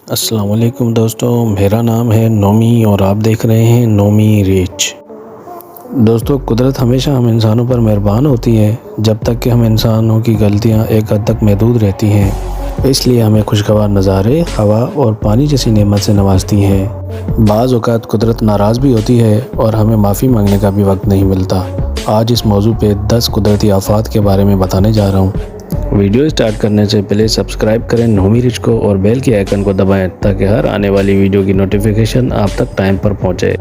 السلام علیکم دوستوں، میرا نام ہے نومی اور آپ دیکھ رہے ہیں نومی ریچ۔ دوستوں، قدرت ہمیشہ ہم انسانوں پر مہربان ہوتی ہے جب تک کہ ہم انسانوں کی غلطیاں ایک حد تک محدود رہتی ہیں۔ اس لیے ہمیں خوشگوار نظارے، ہوا اور پانی جیسی نعمت سے نوازتی ہے۔ بعض اوقات قدرت ناراض بھی ہوتی ہے اور ہمیں معافی مانگنے کا بھی وقت نہیں ملتا۔ آج اس موضوع پہ 10 قدرتی آفات کے بارے میں بتانے جا رہا ہوں۔ ویڈیو سٹارٹ کرنے سے پہلے سبسکرائب کریں نومی ریچ کو اور بیل کے آئیکن کو دبائیں تاکہ ہر آنے والی ویڈیو کی نوٹیفیکیشن آپ تک ٹائم پر پہنچے۔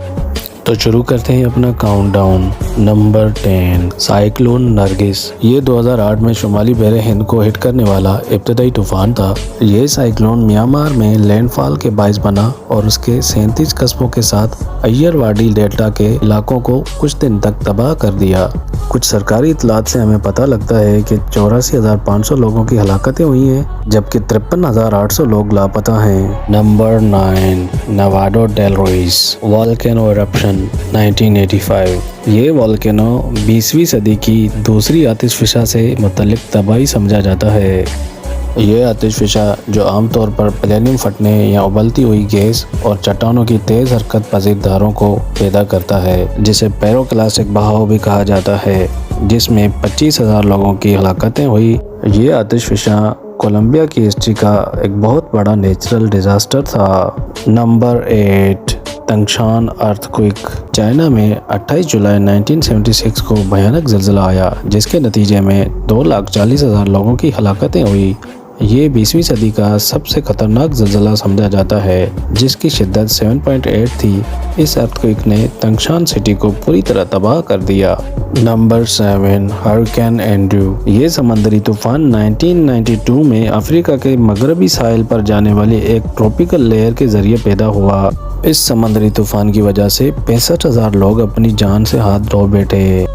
تو شروع کرتے ہیں اپنا کاؤنٹ ڈاؤن۔ نمبر 10، سائیکلون نرگس۔ یہ 2008 میں شمالی بحر ہند کو ہٹ کرنے والا ابتدائی طوفان تھا۔ یہ سائیکلون میانمار میں لینڈ فال کے باعث بنا اور اس کے 37 قصبوں کے ساتھ ایئر وادی ڈیلٹا کے علاقوں کو کچھ دن تک تباہ کر دیا۔ کچھ سرکاری اطلاعات سے ہمیں پتہ لگتا ہے کہ 84,500 لوگوں کی ہلاکتیں ہوئی ہیں جبکہ 53,800 لوگ لاپتہ ہیں۔ نمبر 9، Nevado del Ruiz volcano eruption 1985۔ یہ والکینو 20ویں صدی کی دوسری آتش فشاں سے متعلق تباہی سمجھا جاتا ہے۔ یہ آتش فشاں جو عام طور پر پلینیم پھٹنے یا ابلتی ہوئی گیس اور چٹانوں کی تیز حرکت پذیر دھاروں کو پیدا کرتا ہے، جسے پیروکلاسٹک بہاؤ بھی کہا جاتا ہے، جس میں 25,000 لوگوں کی ہلاکتیں ہوئی۔ یہ آتش فشاں کولمبیا کی ہسٹری کا ایک بہت بڑا نیچرل ڈیزاسٹر تھا۔ نمبر 8، تنگشان ارتھ کوئک۔ چائنا میں 28 جولائی 1976 کو بھیانک زلزلہ آیا جس کے نتیجے میں 2,40,000 لوگوں کی ہلاکتیں ہوئی۔ یہ 20ویں صدی کا سب سے خطرناک زلزلہ سمجھا جاتا ہے جس کی شدت 7.8 تھی۔ اس ارتھ کوئک نے تنگشان سٹی کو پوری طرح تباہ کر دیا۔ Number 7، hurricane Andrew. یہ سمندری طوفان 1992 میں افریقہ کے مغربی ساحل پر جانے والی ایک ٹراپیکل لہر کے ذریعے پیدا ہوا۔ اس سمندری طوفان کی وجہ سے 65,000 لوگ اپنی جان سے ہاتھ دھو بیٹھے۔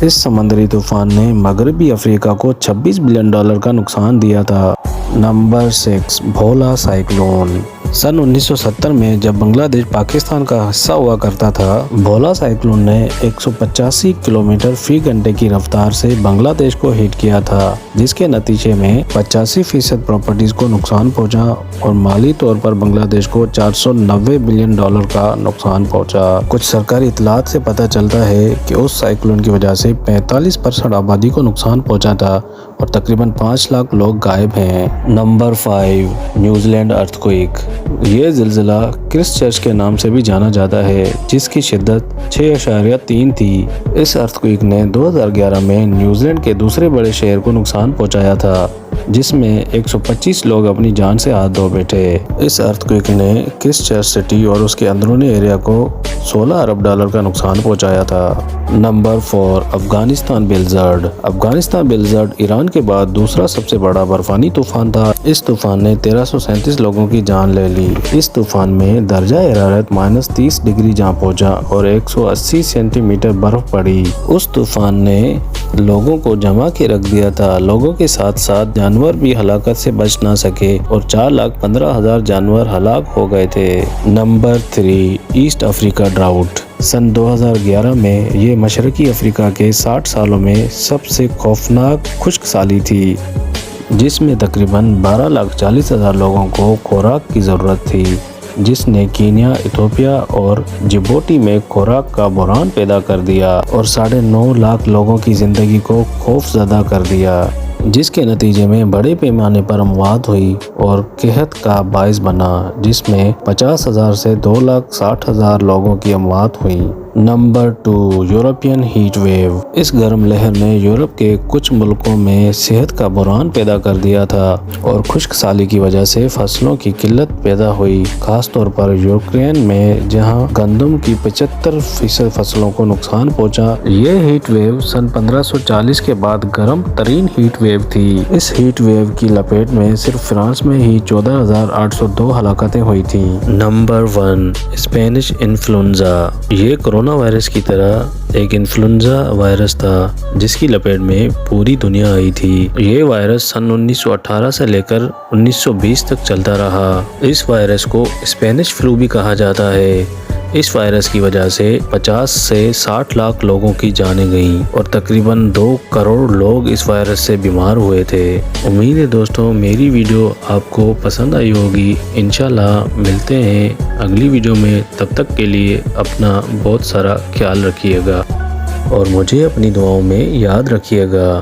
اس سمندری طوفان نے مغربی افریقہ کو $26 بلین کا نقصان دیا تھا۔ نمبر 6، بھولا سائیکلون۔ سن 1970 میں جب بنگلہ دیش پاکستان کا حصہ ہوا کرتا تھا، بھولا سائیکلون نے 185 کلومیٹر فی گھنٹے کی رفتار سے بنگلہ دیش کو ہٹ کیا تھا، جس کے نتیجے میں 85% پراپرٹیز کو نقصان پہنچا اور مالی طور پر بنگلہ دیش کو $490 بلین کا نقصان پہنچا۔ کچھ سرکاری اطلاعات سے پتہ چلتا ہے کہ اس سائیکلون کی وجہ سے 45% آبادی کو نقصان پہنچا تھا اور تقریباً 5 لاکھ لوگ غائب ہیں۔ نمبر 5، نیوزی لینڈ ارتھ کوئک۔ یہ زلزلہ کرسٹ چرچ کے نام سے بھی جانا جاتا ہے جس کی شدت 6.3 تھی۔ اس ارتھ کوئک نے 2011 میں نیوزی لینڈ کے دوسرے بڑے شہر کو نقصان پہنچایا تھا جس میں 125 لوگ اپنی جان سے ہاتھ دھو بیٹھے۔ اس ارتھ کوئک نے کرسٹ چرچ سٹی اور اس کے اندرونی ایریا کو $16 ارب کا نقصان پہنچایا تھا۔ نمبر 4، افغانستان بلیزرڈ۔ افغانستان بلیزرڈ ایران کے بعد دوسرا سب سے بڑا برفانی طوفان تھا۔ اس طوفان نے 1337 لوگوں کی جان لے لی۔ اس طوفان میں درجہ حرارت -30 ڈگری جا پہنچا اور 180 سینٹی میٹر برف پڑی۔ اس طوفان نے لوگوں کو جما کے رکھ دیا تھا۔ لوگوں کے ساتھ ساتھ جانور بھی ہلاکت سے بچ نہ سکے اور 4,15,000 جانور ہلاک ہو گئے تھے۔ Number 3، east Africa drought. سن 2011 میں یہ مشرقی افریقہ کے 60 سالوں میں سب سے خوفناک خشک سالی تھی جس میں تقریباً 12,40,000 لوگوں کو خوراک کی ضرورت تھی، جس نے کینیا، ایتھوپیا اور جبوٹی میں خوراک کا بحران پیدا کر دیا اور 9.5 لاکھ لوگوں کی زندگی کو خوف زدہ کر دیا، جس کے نتیجے میں بڑے پیمانے پر اموات ہوئی اور قحط کا باعث بنا، جس میں 50,000 سے 2,60,000 لوگوں کی اموات ہوئی۔ نمبر 2، یورپین ہیٹ ویو۔ اس گرم لہر نے یورپ کے کچھ ملکوں میں صحت کا بحران پیدا کر دیا تھا اور خشک سالی کی وجہ سے فصلوں کی قلت پیدا ہوئی، خاص طور پر یوکرین میں جہاں گندم کی 75% فصلوں کو نقصان پہنچا۔ یہ ہیٹ ویو سن 1540 کے بعد گرم ترین ہیٹ ویو تھی۔ اس ہیٹ ویو کی لپیٹ میں صرف فرانس میں ہی 14,802 ہلاکتیں ہوئی تھیں۔ Number 1، Spanish influenza. یہ کورونا وائرس کی طرح ایک انفلوئنزا وائرس تھا جس کی لپیٹ میں پوری دنیا آئی تھی۔ یہ وائرس سن 1918 سے لے کر 1920 تک چلتا رہا۔ اس وائرس کو اسپینش فلو بھی کہا جاتا ہے۔ اس وائرس کی وجہ سے 50 سے 60 لاکھ لوگوں کی جانیں گئیں اور تقریباً 2 کروڑ لوگ اس وائرس سے بیمار ہوئے تھے۔ امید ہے دوستوں میری ویڈیو آپ کو پسند آئی ہوگی۔ انشاءاللہ ملتے ہیں اگلی ویڈیو میں، تب تک کے لیے اپنا بہت سارا خیال رکھیے گا اور مجھے اپنی دعاؤں میں یاد رکھیے گا۔